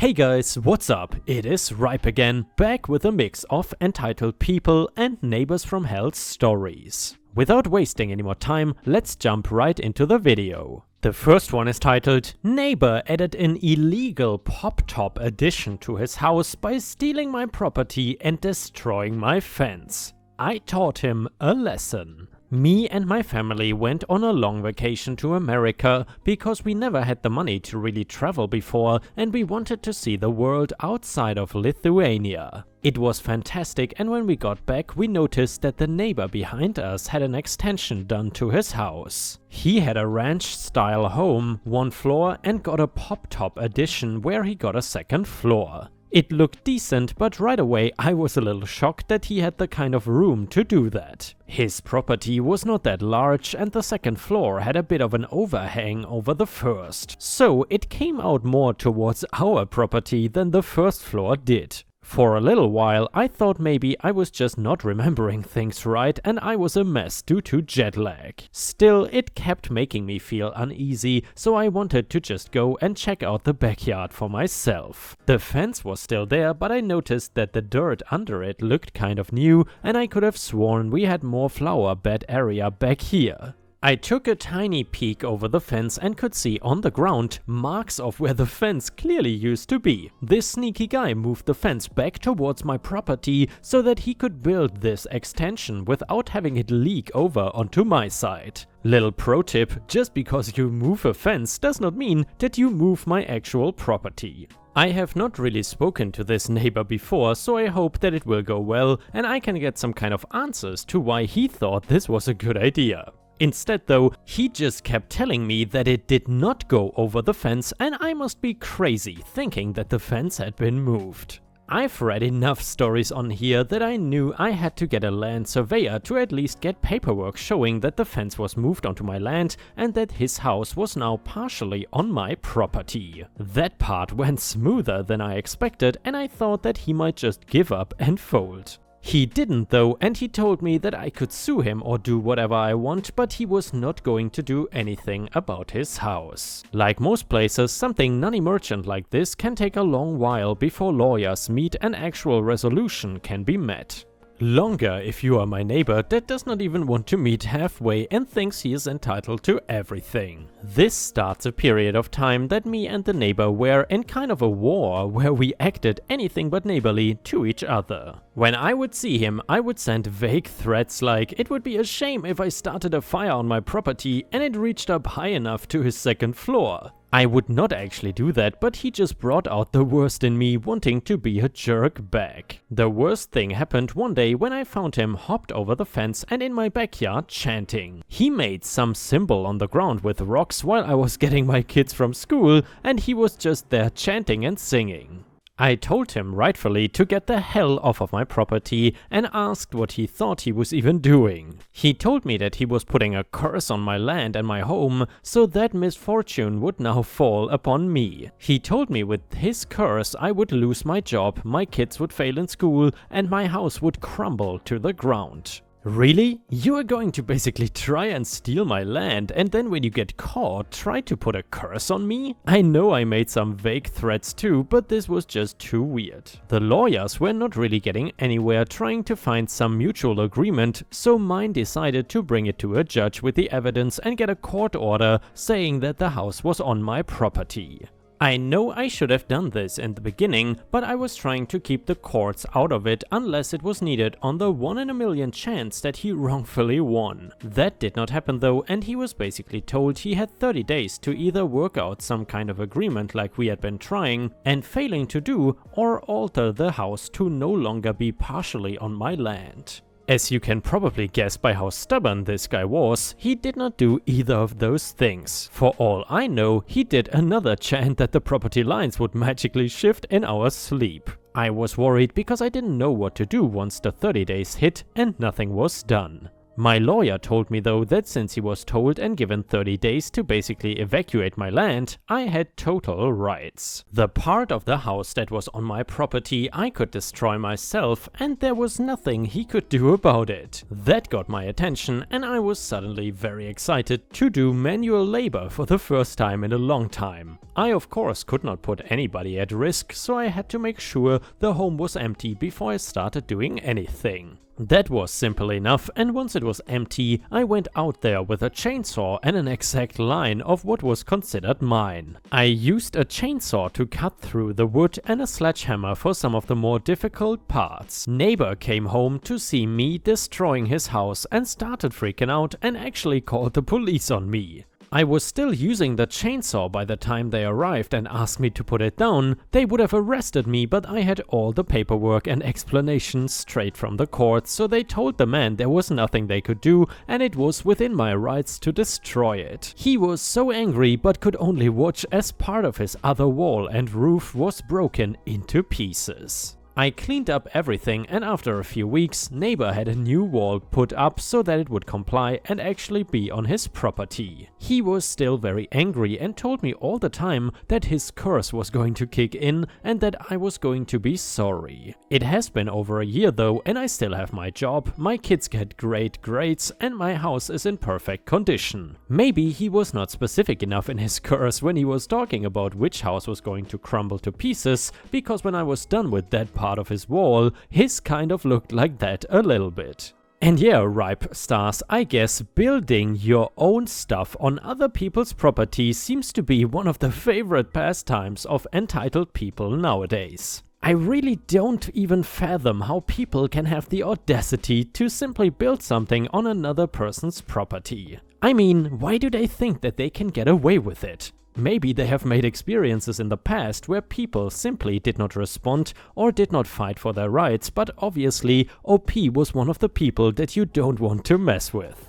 Hey guys, what's up? It is Ripe again, back with a mix of entitled people and neighbors from hell's stories. Without wasting any more time, let's jump right into the video. The first one is titled, Neighbor added an illegal pop-top addition to his house by stealing my property and destroying my fence. I taught him a lesson. Me and my family went on a long vacation to America because we never had the money to really travel before and we wanted to see the world outside of Lithuania. It was fantastic, and when we got back we noticed that the neighbor behind us had an extension done to his house. He had a ranch-style home, one floor, and got a pop-top addition where he got a second floor. It looked decent, but right away I was a little shocked that he had the kind of room to do that. His property was not that large and the second floor had a bit of an overhang over the first, so it came out more towards our property than the first floor did. For a little while I thought maybe I was just not remembering things right and I was a mess due to jet lag. Still, it kept making me feel uneasy, so I wanted to just go and check out the backyard for myself. The fence was still there, but I noticed that the dirt under it looked kind of new and I could have sworn we had more flower bed area back here. I took a tiny peek over the fence and could see on the ground marks of where the fence clearly used to be. This sneaky guy moved the fence back towards my property so that he could build this extension without having it leak over onto my side. Little pro tip, just because you move a fence does not mean that you move my actual property. I have not really spoken to this neighbor before, so I hope that it will go well and I can get some kind of answers to why he thought this was a good idea. Instead though, he just kept telling me that it did not go over the fence and I must be crazy thinking that the fence had been moved. I've read enough stories on here that I knew I had to get a land surveyor to at least get paperwork showing that the fence was moved onto my land and that his house was now partially on my property. That part went smoother than I expected and I thought that he might just give up and fold. He didn't though, and he told me that I could sue him or do whatever I want, but he was not going to do anything about his house. Like most places, something non-emergent like this can take a long while before lawyers meet and actual resolution can be met. Longer if you are my neighbor that does not even want to meet halfway and thinks he is entitled to everything. This starts a period of time that me and the neighbor were in kind of a war where we acted anything but neighborly to each other. When I would see him, I would send vague threats like it would be a shame if I started a fire on my property and it reached up high enough to his second floor. I would not actually do that, but he just brought out the worst in me wanting to be a jerk back. The worst thing happened one day when I found him hopped over the fence and in my backyard chanting. He made some symbol on the ground with rocks while I was getting my kids from school and he was just there chanting and singing. I told him rightfully to get the hell off of my property and asked what he thought he was even doing. He told me that he was putting a curse on my land and my home, so that misfortune would now fall upon me. He told me with his curse I would lose my job, my kids would fail in school, and my house would crumble to the ground. Really? You are going to basically try and steal my land and then when you get caught, try to put a curse on me? I know I made some vague threats too, but this was just too weird. The lawyers were not really getting anywhere trying to find some mutual agreement, so mine decided to bring it to a judge with the evidence and get a court order saying that the house was on my property. I know I should have done this in the beginning, but I was trying to keep the courts out of it unless it was needed on the 1 in a million chance that he wrongfully won. That did not happen though, and he was basically told he had 30 days to either work out some kind of agreement like we had been trying and failing to do, or alter the house to no longer be partially on my land. As you can probably guess by how stubborn this guy was, he did not do either of those things. For all I know, he did another chant that the property lines would magically shift in our sleep. I was worried because I didn't know what to do once the 30 days hit and nothing was done. My lawyer told me though that since he was told and given 30 days to basically evacuate my land, I had total rights. The part of the house that was on my property I could destroy myself, and there was nothing he could do about it. That got my attention, and I was suddenly very excited to do manual labor for the first time in a long time. I of course could not put anybody at risk, so I had to make sure the home was empty before I started doing anything. That was simple enough, and once it was empty, I went out there with a chainsaw and an exact line of what was considered mine. I used a chainsaw to cut through the wood and a sledgehammer for some of the more difficult parts. Neighbor came home to see me destroying his house and started freaking out and actually called the police on me. I was still using the chainsaw by the time they arrived and asked me to put it down. They would have arrested me, but I had all the paperwork and explanations straight from the court, so they told the man there was nothing they could do and it was within my rights to destroy it. He was so angry but could only watch as part of his other wall and roof was broken into pieces. I cleaned up everything, and after a few weeks, neighbor had a new wall put up so that it would comply and actually be on his property. He was still very angry and told me all the time that his curse was going to kick in and that I was going to be sorry. It has been over a year though, and I still have my job, my kids get great grades, and my house is in perfect condition. Maybe he was not specific enough in his curse when he was talking about which house was going to crumble to pieces, because when I was done with that part of his wall, his kind of looked like that a little bit. And yeah, ripe stars, I guess building your own stuff on other people's property seems to be one of the favorite pastimes of entitled people nowadays. I really don't even fathom how people can have the audacity to simply build something on another person's property. I mean, why do they think that they can get away with it? Maybe they have made experiences in the past where people simply did not respond or did not fight for their rights, but obviously OP was one of the people that you don't want to mess with.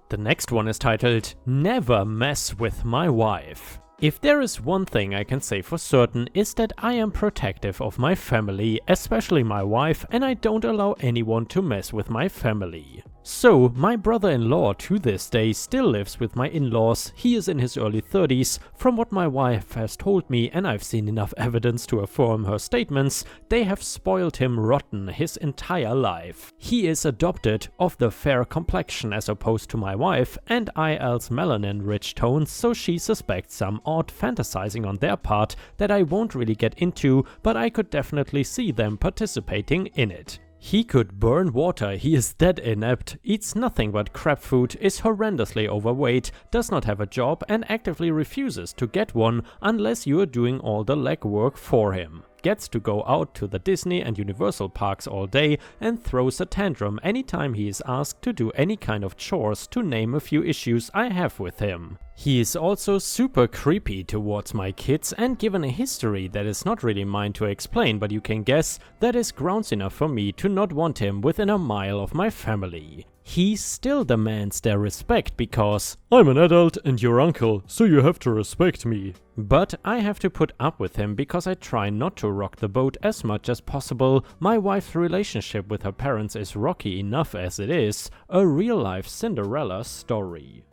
The next one is titled, Never Mess With My Wife. If there is one thing I can say for certain is that I am protective of my family, especially my wife, and I don't allow anyone to mess with my family. So, my brother-in-law to this day still lives with my in-laws. He is in his early 30s. From what my wife has told me, and I've seen enough evidence to affirm her statements, they have spoiled him rotten his entire life. He is adopted, of the fair complexion as opposed to my wife, and IL's melanin-rich tones, so she suspects some odd fantasizing on their part that I won't really get into, but I could definitely see them participating in it. He could burn water, he is that inept, eats nothing but crap food, is horrendously overweight, does not have a job and actively refuses to get one unless you are doing all the legwork for him. Gets to go out to the Disney and Universal parks all day and throws a tantrum anytime he is asked to do any kind of chores, to name a few issues I have with him. He is also super creepy towards my kids, and given a history that is not really mine to explain, but you can guess, that is grounds enough for me to not want him within a mile of my family. He still demands their respect because I'm an adult and your uncle, so you have to respect me. But I have to put up with him because I try not to rock the boat as much as possible. My wife's relationship with her parents is rocky enough as it is, a real-life Cinderella story.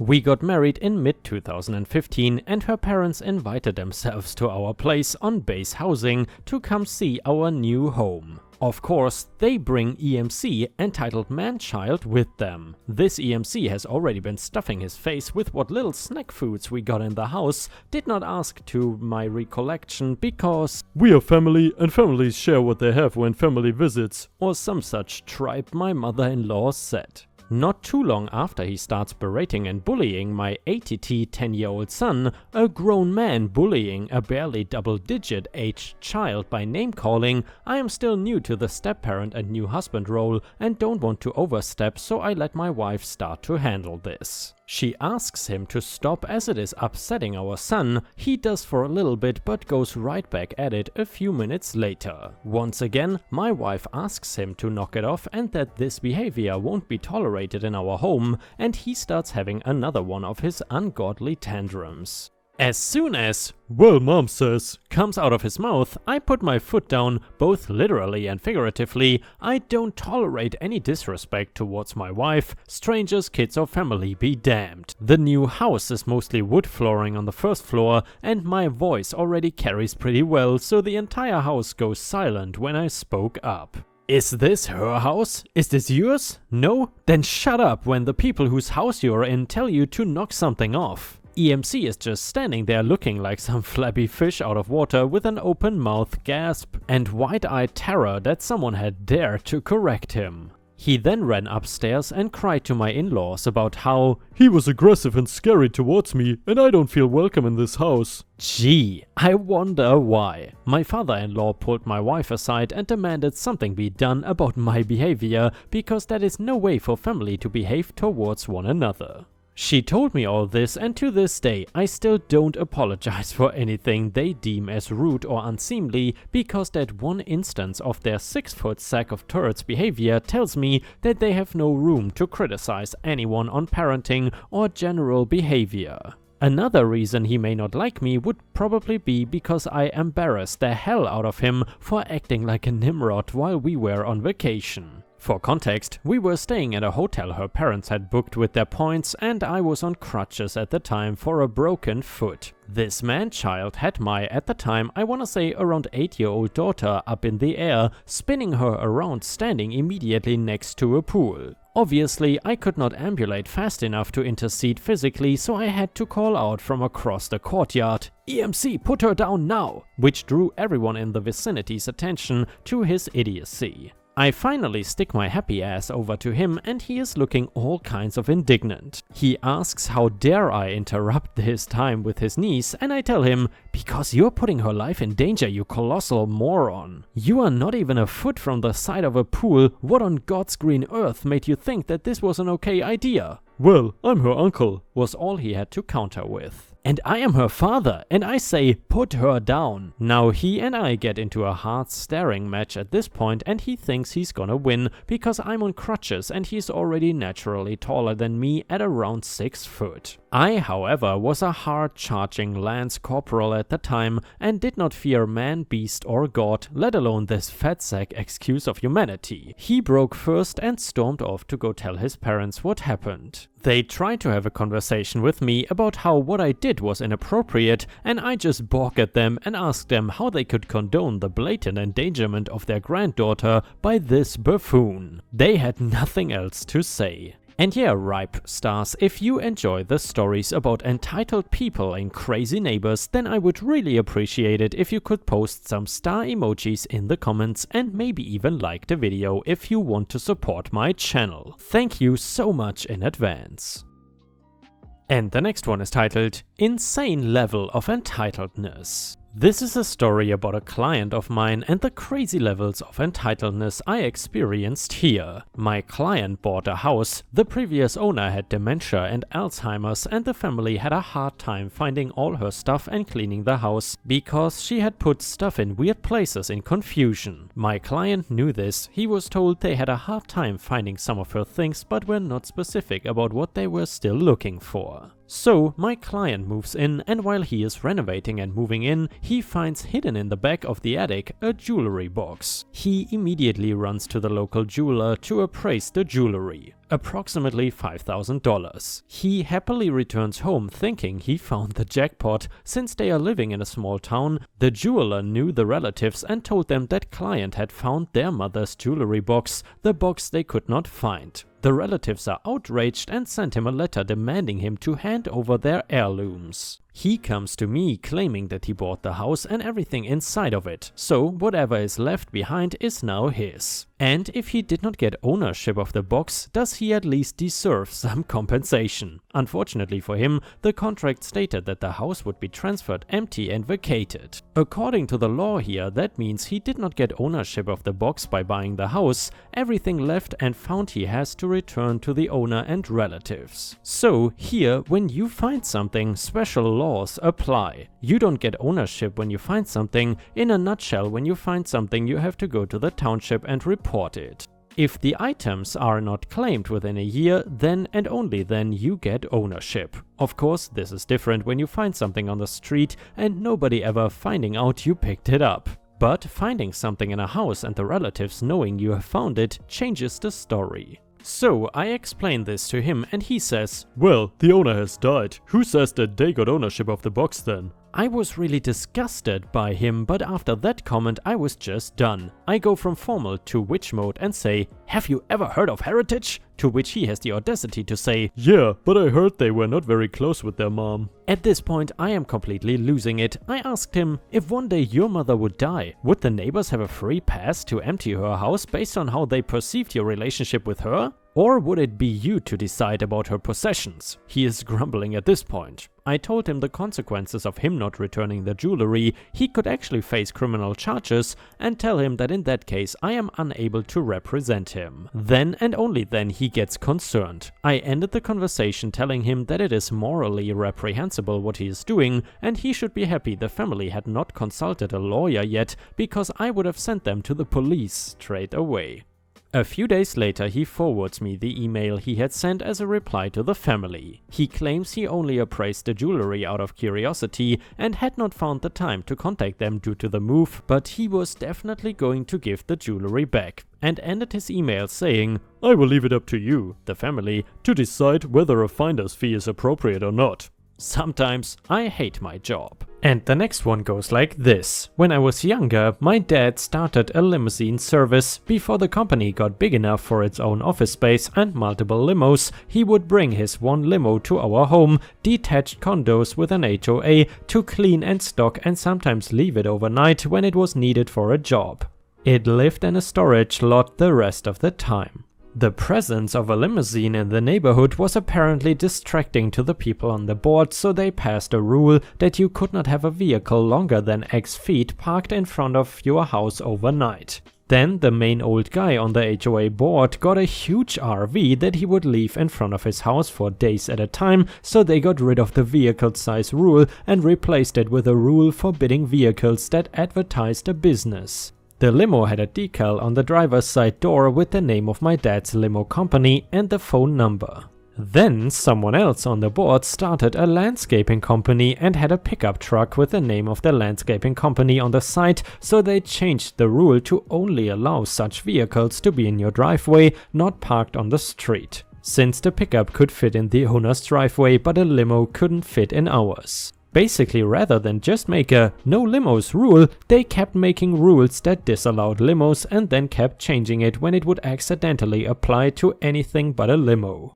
We got married in mid-2015 and her parents invited themselves to our place on base housing to come see our new home. Of course, they bring EMC, entitled man-child, with them. This EMC has already been stuffing his face with what little snack foods we got in the house, did not ask to my recollection because we are family and families share what they have when family visits, or some such tripe my mother-in-law said. Not too long after he starts berating and bullying my ATT 10-year-old son, a grown man bullying a barely double-digit aged child by name-calling, I am still new to the step-parent and new husband role and don't want to overstep, so I let my wife start to handle this. She asks him to stop as it is upsetting our son. He does for a little bit but goes right back at it a few minutes later. Once again, my wife asks him to knock it off and that this behavior won't be tolerated in our home, and he starts having another one of his ungodly tantrums. As soon as, "Well, Mom says," comes out of his mouth, I put my foot down, both literally and figuratively. I don't tolerate any disrespect towards my wife, strangers, kids or family be damned. The new house is mostly wood flooring on the first floor, and my voice already carries pretty well, so the entire house goes silent when I spoke up. "Is this her house? Is this yours? No? Then shut up when the people whose house you're in tell you to knock something off." EMC is just standing there looking like some flabby fish out of water with an open mouth gasp and wide-eyed terror that someone had dared to correct him. He then ran upstairs and cried to my in-laws about how he was aggressive and scary towards me and I don't feel welcome in this house. Gee, I wonder why. My father-in-law pulled my wife aside and demanded something be done about my behavior because that is no way for family to behave towards one another. She told me all this, and to this day I still don't apologize for anything they deem as rude or unseemly, because that one instance of their 6-foot sack of turds behavior tells me that they have no room to criticize anyone on parenting or general behavior. Another reason he may not like me would probably be because I embarrassed the hell out of him for acting like a Nimrod while we were on vacation. For context, we were staying at a hotel her parents had booked with their points, and I was on crutches at the time for a broken foot. This man-child had my, at the time, I wanna say around 8-year-old daughter up in the air, spinning her around standing immediately next to a pool. Obviously, I could not ambulate fast enough to intercede physically, so I had to call out from across the courtyard, "EMC, put her down now!" which drew everyone in the vicinity's attention to his idiocy. I finally stick my happy ass over to him and he is looking all kinds of indignant. He asks how dare I interrupt his time with his niece, and I tell him, "Because you're putting her life in danger, you colossal moron. You are not even a foot from the side of a pool. What on God's green earth made you think that this was an okay idea?" "Well, I'm her uncle," was all he had to counter with. "And I am her father, and I say, put her down." Now he and I get into a hard staring match at this point, and he thinks he's gonna win because I'm on crutches and he's already naturally taller than me at around 6 foot. I, however, was a hard-charging lance corporal at the time and did not fear man, beast or god, let alone this fatsack excuse of humanity. He broke first and stormed off to go tell his parents what happened. They tried to have a conversation with me about how what I did was inappropriate, and I just balked at them and asked them how they could condone the blatant endangerment of their granddaughter by this buffoon. They had nothing else to say. And yeah, Ripe Stars, if you enjoy the stories about entitled people and crazy neighbors, then I would really appreciate it if you could post some star emojis in the comments and maybe even like the video if you want to support my channel. Thank you so much in advance. And the next one is titled Insane Level of Entitledness. This is a story about a client of mine and the crazy levels of entitledness I experienced here. My client bought a house, the previous owner had dementia and Alzheimer's, and the family had a hard time finding all her stuff and cleaning the house because she had put stuff in weird places in confusion. My client knew this. He was told they had a hard time finding some of her things but were not specific about what they were still looking for. So my client moves in, and while he is renovating and moving in, he finds hidden in the back of the attic a jewelry box. He immediately runs to the local jeweler to appraise the jewelry, approximately $5,000. He happily returns home thinking he found the jackpot. Since they are living in a small town, the jeweler knew the relatives and told them that client had found their mother's jewelry box, the box they could not find. The relatives are outraged and send him a letter demanding him to hand over their heirlooms. He comes to me claiming that he bought the house and everything inside of it, so whatever is left behind is now his. And if he did not get ownership of the box, does he at least deserve some compensation? Unfortunately for him, the contract stated that the house would be transferred empty and vacated. According to the law here, that means he did not get ownership of the box by buying the house. Everything left and found he has to return to the owner and relatives. So here, when you find something, special laws apply. You don't get ownership when you find something. In a nutshell, when you find something, you have to go to the township and report it. If the items are not claimed within a year, then and only then you get ownership. Of course, this is different when you find something on the street and nobody ever finding out you picked it up. But finding something in a house and the relatives knowing you have found it changes the story. So I explain this to him and he says, "Well, the owner has died. Who says that they got ownership of the box then?" I was really disgusted by him, but after that comment I was just done. I go from formal to witch mode and say, "Have you ever heard of heritage?" To which he has the audacity to say, "Yeah, but I heard they were not very close with their mom." At this point I am completely losing it. I asked him, if one day your mother would die, would the neighbors have a free pass to empty her house based on how they perceived your relationship with her? Or would it be you to decide about her possessions? He is grumbling at this point. I told him the consequences of him not returning the jewelry. He could actually face criminal charges, and tell him that in that case I am unable to represent him. Then and only then he gets concerned. I ended the conversation telling him that it is morally reprehensible what he is doing, and he should be happy the family had not consulted a lawyer yet, because I would have sent them to the police straight away. A few days later he forwards me the email he had sent as a reply to the family. He claims he only appraised the jewelry out of curiosity and had not found the time to contact them due to the move, but he was definitely going to give the jewelry back, and ended his email saying, "I will leave it up to you, the family, to decide whether a finder's fee is appropriate or not." Sometimes I hate my job. And the next one goes like this. When I was younger, my dad started a limousine service. Before the company got big enough for its own office space and multiple limos, he would bring his one limo to our home, detached condos with an HOA, to clean and stock and sometimes leave it overnight when it was needed for a job. It lived in a storage lot the rest of the time. The presence of a limousine in the neighborhood was apparently distracting to the people on the board, so they passed a rule that you could not have a vehicle longer than X feet parked in front of your house overnight. Then the main old guy on the HOA board got a huge RV that he would leave in front of his house for days at a time, so they got rid of the vehicle size rule and replaced it with a rule forbidding vehicles that advertised a business. The limo had a decal on the driver's side door with the name of my dad's limo company and the phone number. Then someone else on the board started a landscaping company and had a pickup truck with the name of the landscaping company on the side, so they changed the rule to only allow such vehicles to be in your driveway, not parked on the street. Since the pickup could fit in the owner's driveway but a limo couldn't fit in ours. Basically, rather than just make a no limos rule, they kept making rules that disallowed limos and then kept changing it when it would accidentally apply to anything but a limo.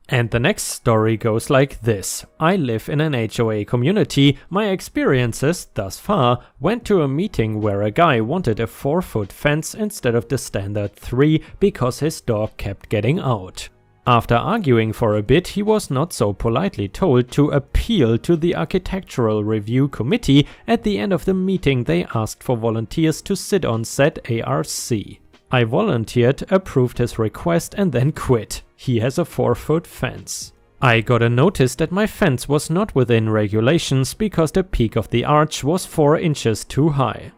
And the next story goes like this. I live in an HOA community. My experiences thus far went to a meeting where a guy wanted a 4-foot fence instead of the standard 3 because his dog kept getting out. After arguing for a bit, he was not so politely told to appeal to the Architectural Review Committee. At the end of the meeting, they asked for volunteers to sit on said ARC. I volunteered, approved his request and then quit. He has a 4-foot fence. I got a notice that my fence was not within regulations because the peak of the arch was 4 inches too high.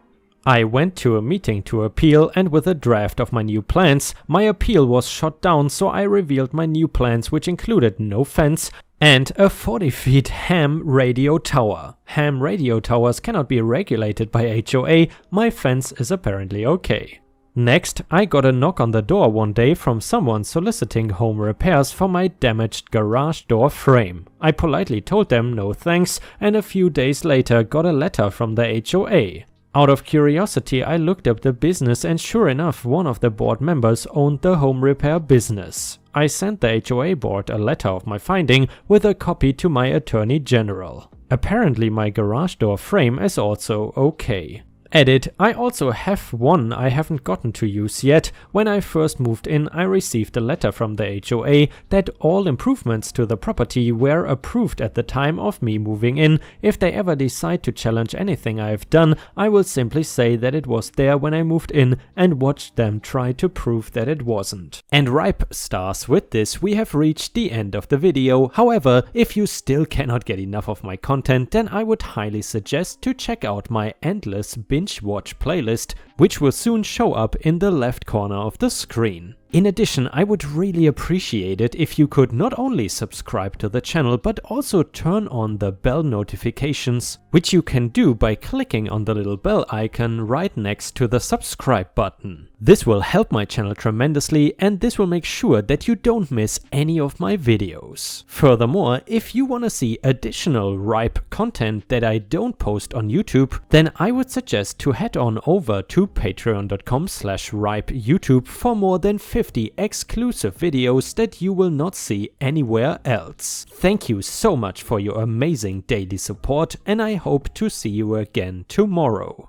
I went to a meeting to appeal, and with a draft of my new plans, my appeal was shot down, so I revealed my new plans, which included no fence and a 40-feet ham radio tower. Ham radio towers cannot be regulated by HOA. My fence is apparently okay. Next, I got a knock on the door one day from someone soliciting home repairs for my damaged garage door frame. I politely told them no thanks, and a few days later got a letter from the HOA. Out of curiosity, I looked up the business, and sure enough, one of the board members owned the home repair business. I sent the HOA board a letter of my finding with a copy to my attorney general. Apparently my garage door frame is also okay. Edit, I also have one I haven't gotten to use yet. When I first moved in, I received a letter from the HOA that all improvements to the property were approved at the time of me moving in. If they ever decide to challenge anything I have done, I will simply say that it was there when I moved in and watch them try to prove that it wasn't. And ripe stars, with this we have reached the end of the video. However, if you still cannot get enough of my content, then I would highly suggest to check out my endless binge watch playlist, which will soon show up in the left corner of the screen. In addition, I would really appreciate it if you could not only subscribe to the channel but also turn on the bell notifications, which you can do by clicking on the little bell icon right next to the subscribe button. This will help my channel tremendously, and this will make sure that you don't miss any of my videos. Furthermore, if you want to see additional ripe content that I don't post on YouTube, then I would suggest to head on over to patreon.com/ripeyoutube for more than 50 exclusive videos that you will not see anywhere else. Thank you so much for your amazing daily support, and I hope to see you again tomorrow.